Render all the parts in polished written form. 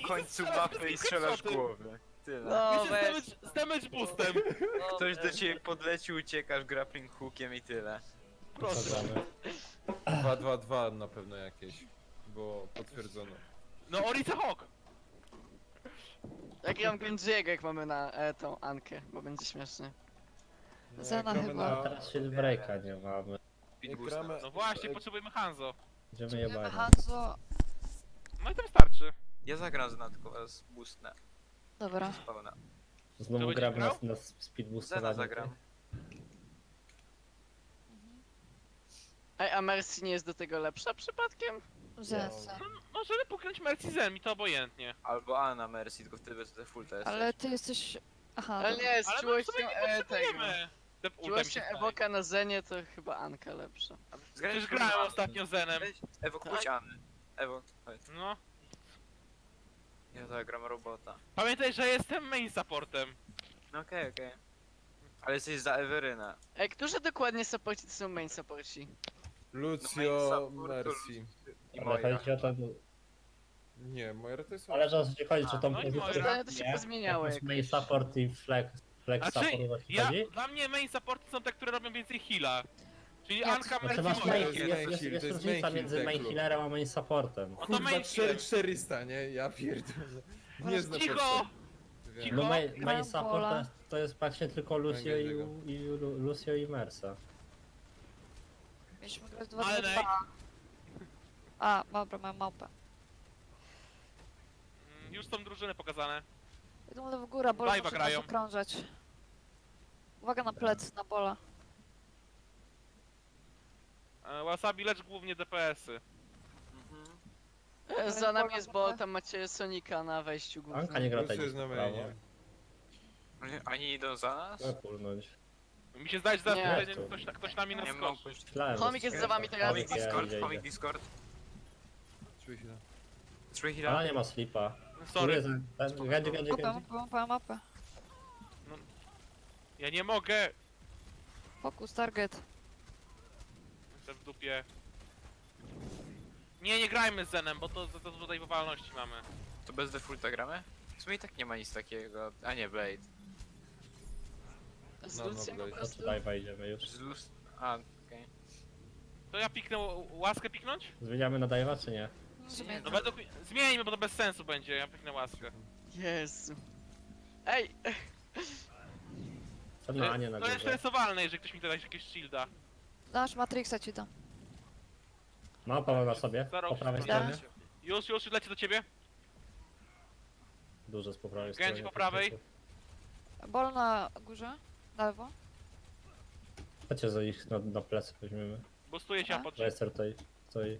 końcu mapy i strzelasz w głowę. Tyle. No Jeszcze weź. z damage boostem. Ktoś do ciebie podleci, uciekasz grappling hookiem i tyle. Proszę. Zagramy. 2-2-2 na pewno jakieś. Było potwierdzono. No Orica Hawk. Ja gram Genji'ego jak mamy na tą Ankę, bo będzie śmiesznie. No, Zena jak gramy chyba. na- Teraz shield breaka nie mamy. Speed Jak boosta. gramy... No właśnie, potrzebujemy Hanzo. Będziemy Jemy jebani. Hanzo. No i to wystarczy. Ja zagram z natką, was boostnę. Dobra. Pełna. To Znowu będziesz gram grał? na speed Zena boostowanie. zagram. Ej, a Mercy nie jest do tego lepsza przypadkiem? Zensa. Możemy puknąć Mercy Zen, mi to obojętnie. Albo Anna Mercy, tylko wtedy to full test. Ale ty jesteś... Aha, Ale dobra. nie, z Ale my w czułością sumie nie tego. potrzebujemy. Czułością Ewoka na Zenie to chyba Anka lepsza. Przecież grałem ostatnio Zenem. Ewo, kuć Anny. Ewo, chodź. No. Ja zagram robota. Pamiętaj, że jestem main supportem. No okej. Ale jesteś za Eweryna. Ej, którzy dokładnie supporci to są main supporci? Lucio, support to Mercy. I Ale moja. chodzi o to... Nie, Moira to jest... Ale że o co ci chodzi, czy tą no i pozycję... Moira. Zdania to się Nie? pozmieniało Jakąś jakoś. main support i flex Znaczy, support o co ci ja, chodzi? dla mnie main supporty są te, które robią więcej heala. Czyli Jak? Anka, Znaczy Mercy, masz main- Moira. main, jest main jest heal, to jest różnica main heal między main deklu. healerem a main supportem. No to Kurwa, main heal. 400, nie? Ja pierdolę. Nie znam Cicho! postać. Cicho! No main Gram support Bola. to jest praktycznie tylko Lucio Węgiel i Lucio i Mersa. Mieliśmy grać Ale 2-2-2. A, dobra, mam małpę. Już są drużyny pokazane. Idą lewo góra, bola Live'a muszę grają. nas okrążać. Uwaga na plec, na bola. Wasabi lecz głównie DPS-y. Mhm. Za nami jest bol, tam macie Sonika na wejściu Anka głównym. nie gra Lucio tak jest na prawo. mainie. Oni idą za nas? Trzeba pulnąć. Mi się zdaje, że zaraz Nie. będzie ktoś na mnie Nie naskoczy. mogę. Myślałem, że Chomik jest za wami teraz. Chomik Ja Discord, idę, chomik idę. Discord. Czuję się Three Ona heal. nie ma slipa. Sorry, Gadzi. Mapę. ja nie mogę. Fokus, target. Jestem w dupie. Nie grajmy z Zenem, bo to za dużo dajwowalności mamy. To bez defaulta gramy? W sumie i tak nie ma nic takiego. A nie, Blade. Z No, no, Lucją po Blade. To prostu. tutaj wejdziemy już. Z lust... A, okej. To ja piknę łaskę piknąć? Zmieniamy na Dive'a czy nie? No według mnie... Zmieńmy, bo to bez sensu będzie, ja piknę łaskę. Jezu. Ej, Co na Anię na To jest górze. stresowalne, jeżeli ktoś mi da jakiegoś shielda. Dasz Matrixa ci dam. Małpa ma na sobie, Za rok po prawej przypomnę. stronie. Już leci do ciebie. Dużo z po prawej Gędź stronie. po prawej. Bol na górze. Na lewo. Chodźcie za ich na plecy weźmiemy. Boostuję cię, a Aha. pod... Register tutaj stoi.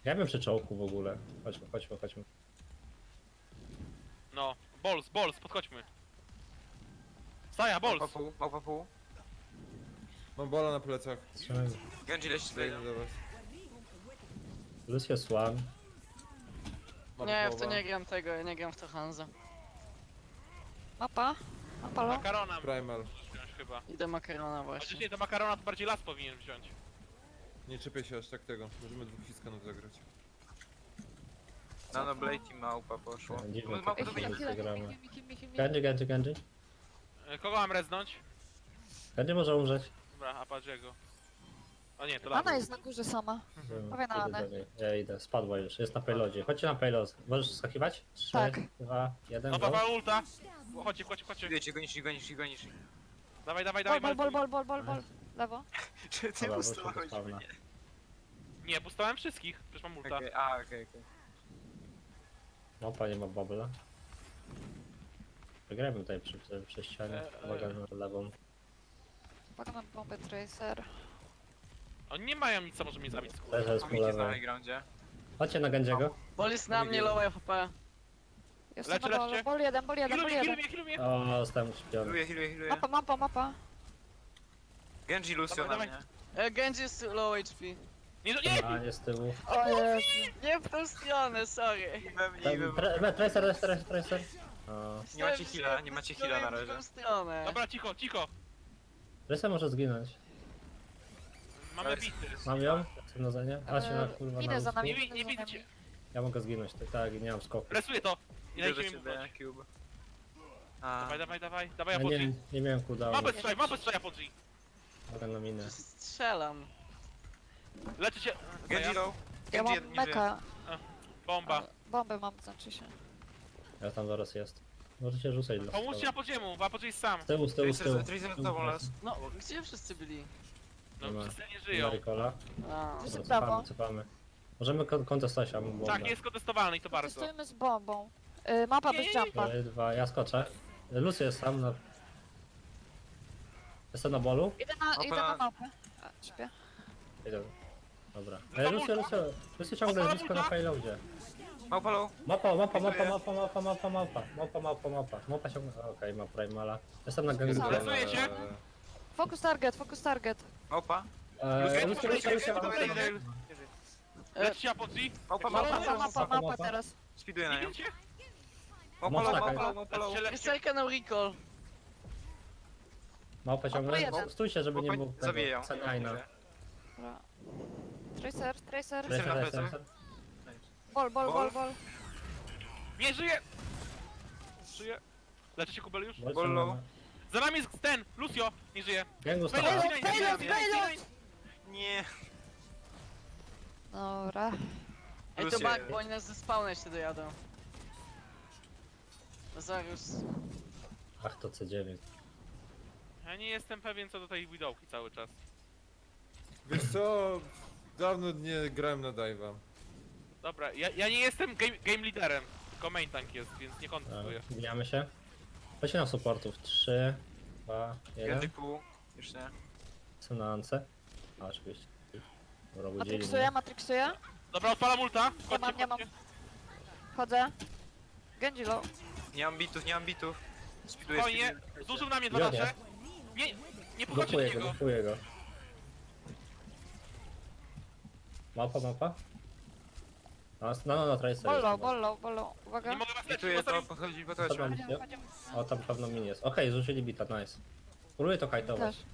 Ja bym przy czołku w ogóle. Chodźmy. No, Balls, podchodźmy. Staja, Balls! Małpa pół. Mam bola na plecach. Strzelamy. Genji leci tutaj. Biegnę do was. Lucio Swan. Mam nie, w to połowa. nie gram tego, ja nie gram w to Hanzo. Mapa. Mapa low. Makarona Primal. wziąć chyba. Idę makarona Chociaż właśnie. nie, do makarona to bardziej las powinien wziąć. Nie czepię się aż tak tego. Możemy dwóch fiskanów zagrać. Nano Blade i małpa poszło. Dziwne Małpa to to jest. wyjdzie. gramy. Heal. Genji. Kogo mam reznąć? Genji może umrzeć. Dobra, Apadziego. O nie, to Anna las. jest na górze sama. Dawaj na Idę Anę. do niej. Ja idę, spadła już, jest na payloadzie. Chodźcie na payload. Możesz skakiwać? 3, Tak. 2, 1, No go. papa ulta! Chodźcie. Wiecie, gonisz. Dawaj. Bol. Lewo. Czy ty Dobra, ustawałeś wyszło do mnie? spawna. Nie, boostowałem wszystkich, przecież mam ulta. Okej. Małpa nie ma bubla. Wygrajmy tutaj przy ścianie. Uwaga na lewą. Uwaga na bombę Tracer. Oni nie mają nic, co może mnie zabić z góry. Też jest po Chomik jest na lewej. high groundzie. Chodźcie na Genjiego. Bol jest na mnie, low FP. Jestem na Leczcie. bolu. Bol jeden. Healuj mnie! O, zostałem uśpiony. Healuję. Mapa. Genji Lucio na Dawaj. mnie. Genji jest low HP. Nie! A, nie z tyłu. O Jezu. Nie w tą stronę, sorry. Tracer. O, Nie macie heala, nie macie heala na razie. W tą stronę. Dobra, cicho. Tracer może zginąć. Mamy bity. Mam ją? Chcę na zenie? A się na kurwa Idę na za ustku. nami. Nie widzicie. Ja mogę zginąć, tak, nie mam skoku. Resuję to. I Idę do dajcie mi ciebie, Cube. A, Dawaj, Ja Apogee. nie miałem cooldownu. Mam bez strzelaj Apogee. Mogę na minę. Strzelam. Leczy cię. Genji low. Ja Genji mam nie żyje. meka. Bomba. Bombę mam, znaczy się. Ja tam zaraz jest. Możecie rzucać dla Pomóżcie Apogiemu, bo Apogee jest sam. Z tyłu, z tyłu, z tyłu. Tracer z tobą las. No, gdzie wszyscy byli? No Nie ma. wszyscy nie Nie ma żyją. Ricola. A, Wszyscy Dobra, prawo. cofamy. Możemy kontestować, a mu bombę. Tak, jest kontestowalny i to bardzo. Testujemy z bombą. Mapa Nie, bez nie, nie. jumpa. 4, 2, ja skoczę. Lucy jest tam na... Jestem na bolu? Idę na mapę. A, śpię. Idę. Dobra. No to Lucy, multa. Lucy ciągle Multa, jest blisko na multa. payloadzie. Małpa low. Mapa Dziękuję. Mapa ciągle... Okej, ma primala. Jestem na gangu. Sorry. Resuję cię. Focus target. Małpa. Lucy, Leczcie Apogee. Małpa, Mapa teraz. Speeduję na nią. Idziecie? Małpa low, Mocno, małpa low, małpa low. Leczcie. Kryselka no recall. Mapa ciągle... jeden. Stójcie, żeby nie Małpa było zabije ją. Senajna. Dobra. Tracer. Tracer na plecy. Ball. Nie żyje. Żyje. Leczcie Kubel już? Bollo. Za nami jest ten, Lucio. Nie żyje. Gangu Payload, stała. Payload! Nie. Dobra. Ej, to Lucy. bug, bo oni nas ze spawna jeszcze dojadą. Lazarus. Ach, to C9. Ja nie jestem pewien co do tej widowki cały czas. Wiesz co? Dawno nie grałem na dive'a. Dobra, ja nie jestem game leaderem, tylko main tank jest, więc nie kontestuję. Wbijamy się. Chodźcie na supportów. 3, 2, 1. Genji pół. Już nie. Są na ance. A, oczywiście. Dobra, budzili Matrixuję. Dobra, odpalam ulta. Nie mam. Chodzę. Genji low. Nie mam bitów. Speeduję, Spokojnie, speeduję. zużył na mnie Gdzie 12. Nie podchodźcie do niego. Gopuję go. Mapa. No, tracer. Bollo. Uwaga. Nie mogę was leczyć, Bituję to, postawić. podchodzi. Chodzimy. O, tam pewno min jest. Okej, zużyli bita, nice. Próbuję to kajtować. Też.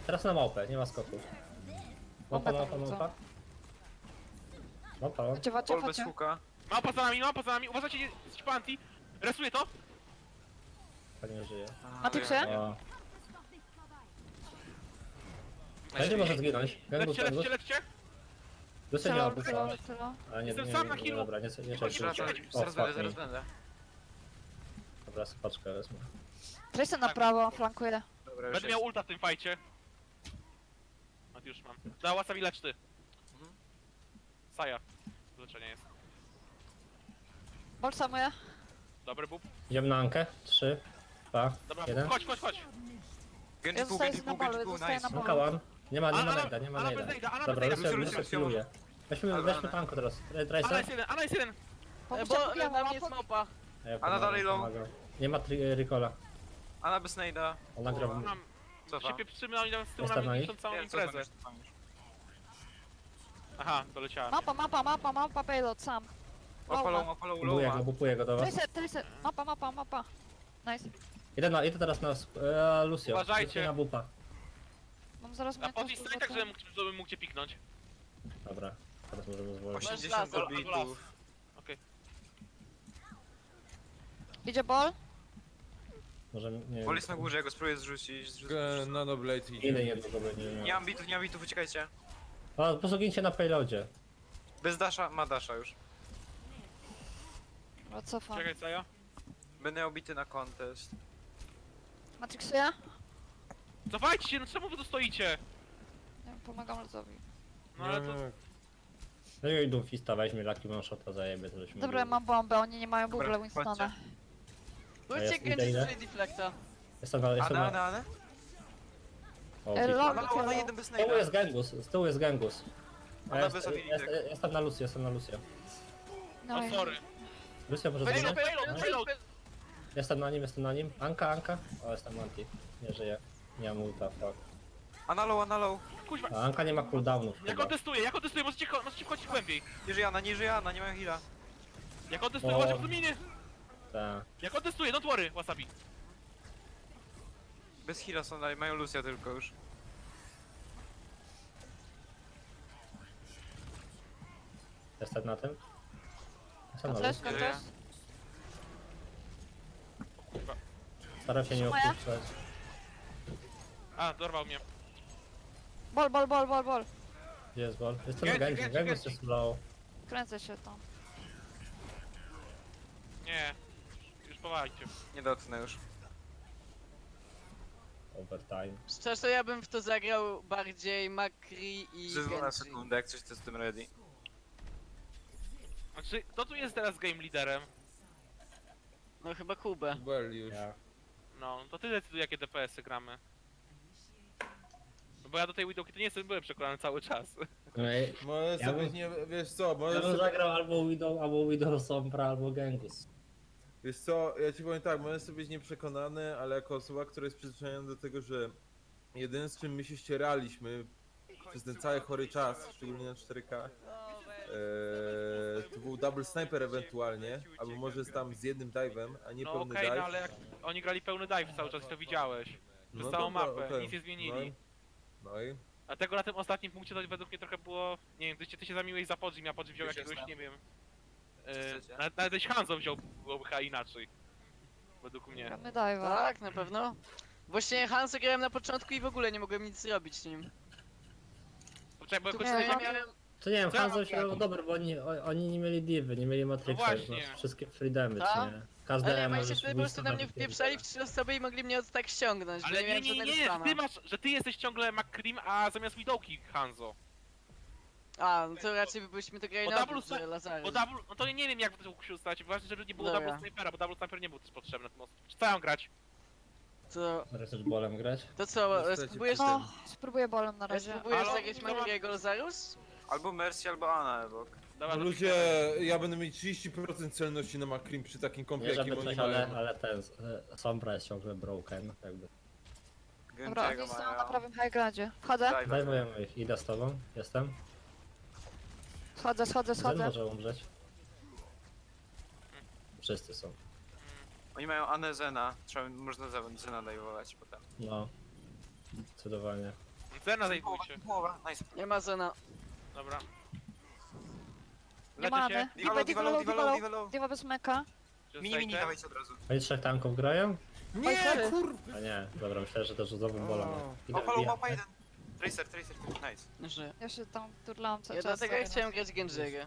Teraz na małpę, nie ma skoków. Mapa. Chodźcie. Ball bez huka. Mapa za nami, uważajcie, jesteś po anti. Resuję to. Tak nie żyje. Matrixuję? O. Będzie może zginąć. Gangus. Leczcie. Lucy nie ma bufa. Celo. Ale nie, Jestem sam na healu. dobra, nie Chodź, czekaj. zaraz będę. Dobra, spaczkę wezmę. Tracer na prawo, flankuje. Dobra, już Będę miał ulta w tym fajcie. A już mam. Da Wasabi lecz ty. Mhm. Saja. Leczenie jest. Ball samuje. Dobry bób. Idziemy na Ankę. 3, 2, Dobra, 1. chodź. Genji Ja pół, zostaję Genji na pół, balu, Genji pół, zostaję nice. na balu. Anka one. Nie ma Ana najda, nie ma bez najda. nejda, Ana Dobra, bez nejda. Lucy piluje. Dobra, Weźmy Ana. tanko teraz. Ana Tracer. jest jeden. Pomóżcie Bo Pogiemu, na mnie jest małpa. A ja Ana pomagam, dalej low. pomagam. Nie ma Ricola. Ana bez nejda. Ona gra w... Mam. Cofa. Się pieprzymy, a oni tam z tyłu Jest na tam na mnie nich? niszczą całą Nie, imprezę. cofam już. Aha, doleciałem. Mapa, payload, sam. Małpa low, Bupuję go do was. Tracer, mapa. Nice. Idę teraz na Lucio. Uważajcie. Lucio na bupa. Mam zaraz A podnieś stoi tak, żebym mógł cię piknąć. Dobra, teraz możemy zwolnić. 80 laser, bitów. Okej. Idzie ball. Możemy, nie Ball jest na górze, ja go spróbuję zrzucić. Nanoblade idzie. Ile jednego będzie miał? Nie mam bitów, uciekajcie. O, po prostu gincie na payloadzie. Bez dasha, ma dasha już. Dobra, cofam. Czekaj, Saja. Będę miał bity na contest. Matrixuję? Cofajcie się, no czemu wy tu stoicie? Nie wiem, pomagam Lozowi. No ale to... No i Doomfista weźmie, Lucky One Shota zajebie, to żeśmy Dobra, ja byli. mam bombę, oni nie mają Dobra, Google Winstona. chodźcie. Pójdźcie idę, Genji idę. z deflecta. Jestem na... Ana. O, Elo. bita. Ana jeden bez Z tyłu nejda. jest Gangus, z tyłu jest Gangus. Ona bez abilitek. Jestem na Lucio. No No sorry. Lucio może Payload, zginąć? payload. Jestem na nim. Anka. O, jestem anti. Nie żyje. Nie mam ulta, fuck. Ana low. Kuźwa. A Anka nie ma cooldownów Ja chyba. kontestuję, możecie wchodzić głębiej. Nie żyje Ana, nie mają heala. Ja kontestuję, O. uważaj w miny. Tak. Ja kontestuję, don't worry, Wasabi. Bez heala są dalej, mają Lucia tylko już. Jestem na tym. Co no, Też, Nie też. żyje. Kurwa. staram się nie Moja? opuszczać. A, dorwał mnie. Bol. Gdzie jest bol? Jest ten Genji, Genji, Genji, Genji Genji. jest low. Kręcę się tam. Nie. Już powalcie. Nie dotknę już. Overtime. Szczerze, ja bym w to zagrał bardziej Makri i Przez 12 Genji. sekund, jak coś to z tym ready. Znaczy, kto tu jest teraz game leaderem? No chyba Kubę. Well już. Ja. No, to ty decyduj jakie DPS-y gramy. No bo ja do tej Widowki to nie jestem, byłem przekonany cały czas. No i Możesz Ja sobie bym- nie, wiesz co, ja możesz bym sobie, zagrał albo Widow Sombra, albo Genghis. wiesz co, ja ci powiem tak, możesz sobie być nieprzekonany, ale jako osoba, która jest przyzwyczajona do tego, że jedyne z czym my się ścieraliśmy przez ten cały chory czas, szczególnie na 4K, to był double sniper ewentualnie, albo może tam z jednym dive'em, a nie No pełny okej, dive. no ale jak oni grali pełny dive cały czas, to widziałeś. Przez No całą dobra, mapę, okej. nic nie zmienili. No i? Dlatego na tym ostatnim punkcie to według mnie trochę było... Nie wiem, ty się zamiłeś za Podzim, a Podzim wziął Już jakiegoś, jestem. nie wiem... chcecie? Nawet jeśli Hanzo wziął, byłoby chyba inaczej. Według mnie. Gramy dive'a. Tak, na pewno. Właśnie Hansa grałem na początku i w ogóle nie mogłem nic zrobić nim. Poczekaj, bo Tu jakoś nie, nie ja no. miałem... To nie wiem, Co ja Hanzo mam się grać? było dobre, bo oni nie mieli divy, nie mieli Matrixa, właśnie. no, wszystkie free damage, Ta? nie? Każde Ale nie, możesz oni się wtedy po prostu na mnie wypierdalać. wpieprzali w 3 osoby i mogli mnie od tak ściągnąć, Ale bo nie, miałem nie, żadnego nie, że stana. ty masz, że ty jesteś ciągle McCream, a zamiast Widowki Hanzo. A, no to raczej byśmy to grali Bo na double odwrót, że Lazarus. Bo double, no to nie wiem jak to mógł się ustać, ważne, żeby nie było Dobra. double snipera, bo double sniper nie był też potrzebny na tym ostru. Czy co mam grać? To, Chcesz bolem grać? to co, Niestety, spróbujesz, No, spróbuję bolem na razie. spróbujesz Ale- zagrać Makriego Lazarus? Albo Mercy, albo Ana obok. Dobra, No to ludzie, ja będę mieć 30% celności na Makrim przy takim kompie, Nie jakim żeby oni coś, mają. ale ten Sombra jest ciągle broken, jakby. Dobra, oni Genjiego stoją na mają. prawym high groundzie. Wchodzę, Dive'a. Dajmy ich, idę z tobą, jestem. schodzę. Zen może umrzeć. Wszyscy są. Oni mają Anę Zena, można Zena dajwować potem. No. Zdecydowanie. Zena zajmujcie. Połowa, nice. Nie ma Zena. Dobra. nie Lecie mamy. się. Diva low. Diva bez meka. Mini dawajcie od razu. Oni 3 tanków grają? Nie, sorry. kurwa! A nie, dobra, myślałem, że też znowu bola. Mapa jeden. Tracer, nice. Że... Ja się tam turlałam cały Ja czas. dlatego chciałem grać Genjiego.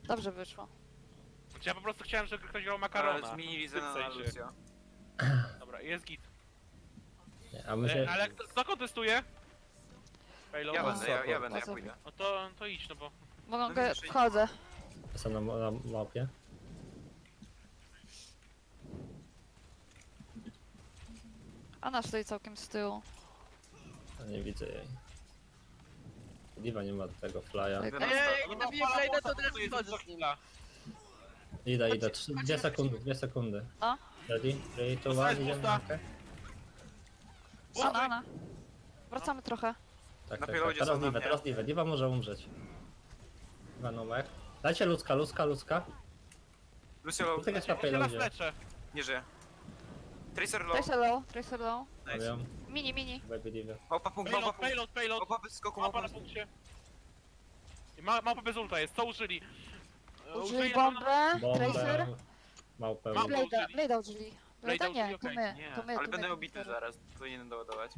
Dobrze wyszło. Znaczy ja po prostu chciałem, żeby ktoś grał Ale makarona. zmienili W tym Zena na sensie. Lucio. Dobra, jest git. A my się... Ale kto kontestuje? Payload? Ja będę, ja Po co? pójdę. No to idź, no bo... Mogę, wchodzę. Jestem na mapie. Ana stoi całkiem z tyłu. A nie widzę jej. Diva nie ma tego flya. Tak. Ej, No, jak nabiję Blade'a, to teraz wchodzę z nim. Idę. 2 sekundy. No. Ready? 3, 2, Dostałeś 1, idziemy boosta. na walkę? Ana. Wracamy trochę. Tak, Na tak, payloadzie teraz są na Diva, mnie. teraz Diva. Diva może umrzeć. Diva Nomek. Dajcie ludzka. Lucio low, Ludzek jest na Ja się nas payloadzie. leczę. nie żyje. Tracer low, Tracer low. nice. Mówią, Mini. baby Diva. Małpa punkt, Payload. Małpa bez skoku, Mapa małpa na punkcie. I Mapa bez ulta jest, co użyli? Użyli na- bombę. Tracer. Bombę. Małpę. Mam- Blade'a użyli. Blade'a Blade'a nie, użyli, to okej. my. Nie, To my. Ale to będę my. obity zaraz, powinienem doładować.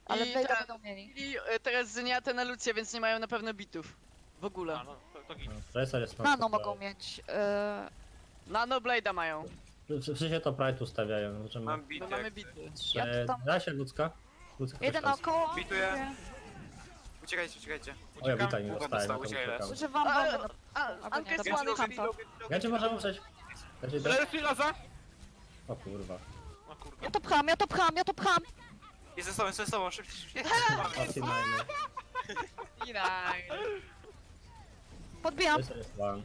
Ale I Blade'a tak- będą mieli. I teraz Zeniatę na Lucie, więc nie mają na pewno bitów. W ogóle. A, no, to git. Tracer jest Nano mogą mieć. Nano Blade'a mają. W sensie to Pride ustawiają. Możemy... Mam My bity. mamy jak bity. chcę. Ja tu tam- Da się ludzka. Jeden naokoło. Bituję. Uciekajcie. O, ja wita nie Uciekam. dostałem, no to Uciekaj, uciekam. Używam A, bomby. Anka nie, jest dobra. one Kampa. Ja cię może umrzeć. Ja cię Leży laza? O kurwa. O kurde. Ja to pcham. Jest ze sobą, szybciej. Party nine. Podbijam. Tracer jest one.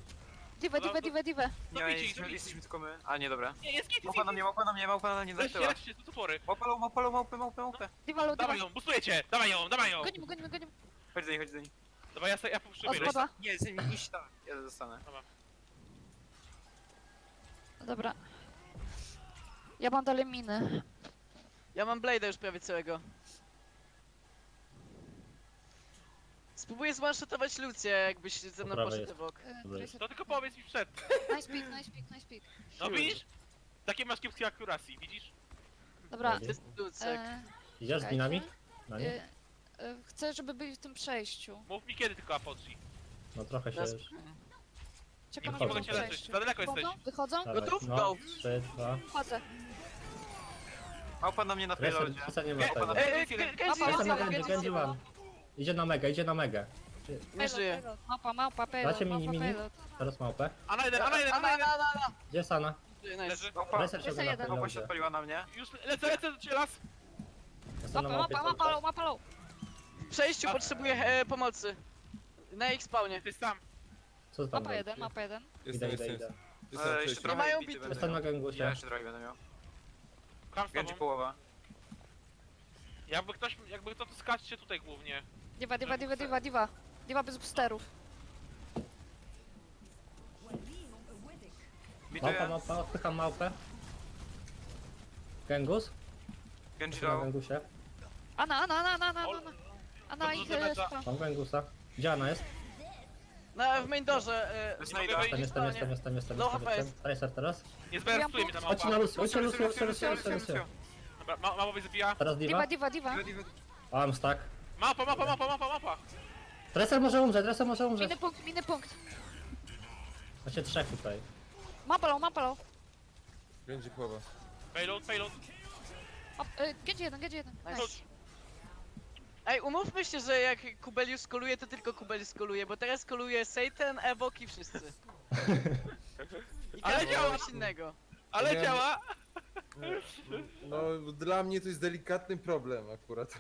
Divę. Nie, Zabijcie ich. jesteśmy tylko my. A nie, dobra. Nie, jest git, Małpa na mnie, nie Leczcie, zaczęła. leczcie, tu twory. Małpę. Diva low. Dawaj ją, boostujecie, dawaj ją. Gonimy. Chodź do niej. Dobra, ja O, przybiegam. spadła. Nie, iść tam. Ja zostanę. Dobra. Ja mam dalej miny. Ja mam Blade'a już prawie całego. Spróbuję zwanshotować Lucję, jakbyś ze mną prawej poszedł jest. Ewok. Dobra, Tracer. To tylko powiedz mi przed. Nice pick, nice pick, nice pick. No widzisz? Takie masz kiepskie akuracji, widzisz? Dobra, To jest Lucek. Idziesz z minami? Na nie? chcę, żeby byli w tym przejściu. Mów mi kiedy tylko apodzi. No trochę się Nas- już. Czekam, Nie aż mogę będą cię w leczyć, przejściu. za daleko jesteś. Wychodzą? Wychodzą? Dawaj, Gotów? no, Go. 3, 2. Wchodzę. Małpa na mnie na Reset, payloadzie. reset nie ma Nie, tego. Genji, Jestem na Mapa, Genji, Genji one. Idzie na mega, idzie na mega. Nie żyje. Mapa, małpa, payload, Dacie mini, małpa, mini? payload. Teraz małpę. A na jeden, a na jeden, a na jeden! Gdzie jest Ana? Nice. Leży. Małpa, Reset się Jeszcze na jeden. małpa się payloadzie. odpaliła na mnie. Już lecę do ciebie las! Jestem na Mapa, małpie mapa, cały mapa czas. low, mapa low. W przejściu potrzebuję pomocy. Na ich spawnie. Ty sam. Co tam Mapa jeden, robicie? mapa jeden. Idę, Jestem. idę. Jestem Jeszcze wcześniej. trochę mają bity bity. będę Jestem miał. na gangusie. Ja jeszcze trochę będę miał. Kam z Genji tobą. połowa. Jakby kto to skaczcie tutaj głównie. Diva, diva, diva, diva, diva. Diva bez boosterów. Małpa, Bituję. małpa, odpycham małpę. Gengus? Genji Jestem na low. gangusie. Ana, Ana, Ana, Ana, Ana, Ana. Ana Dobrze, ich że mecza. spam. Mam gangusa. Gdzie Ana jest? W main doorze. Znajdę. Jestem. Low HP jest. Tracer teraz. Nie zberstuje mnie ta Chodź na małpa. Lucy, chodź na Lucy, chodź na Lucy, chodź na Lucy. Dobra, małpa zabija. Teraz Diva, Diva. diva, diva. Mam stack. Małpa! Tracer może umrzeć, Tracer może umrzeć. Miny punkt, miny punkt. Macie trzech tutaj. Mapa low, mapa low. Genji połowa. Payload. Genji jeden, Genji jeden. Nice. Nice. Ej, umówmy się, że jak Kubelius skoluje, to tylko Kubelius skoluje, bo teraz koluje Satan, Ewok i wszyscy. I Ale każdy działa. kogoś innego. Ale Nie. działa! No, dla mnie to jest delikatny problem akurat.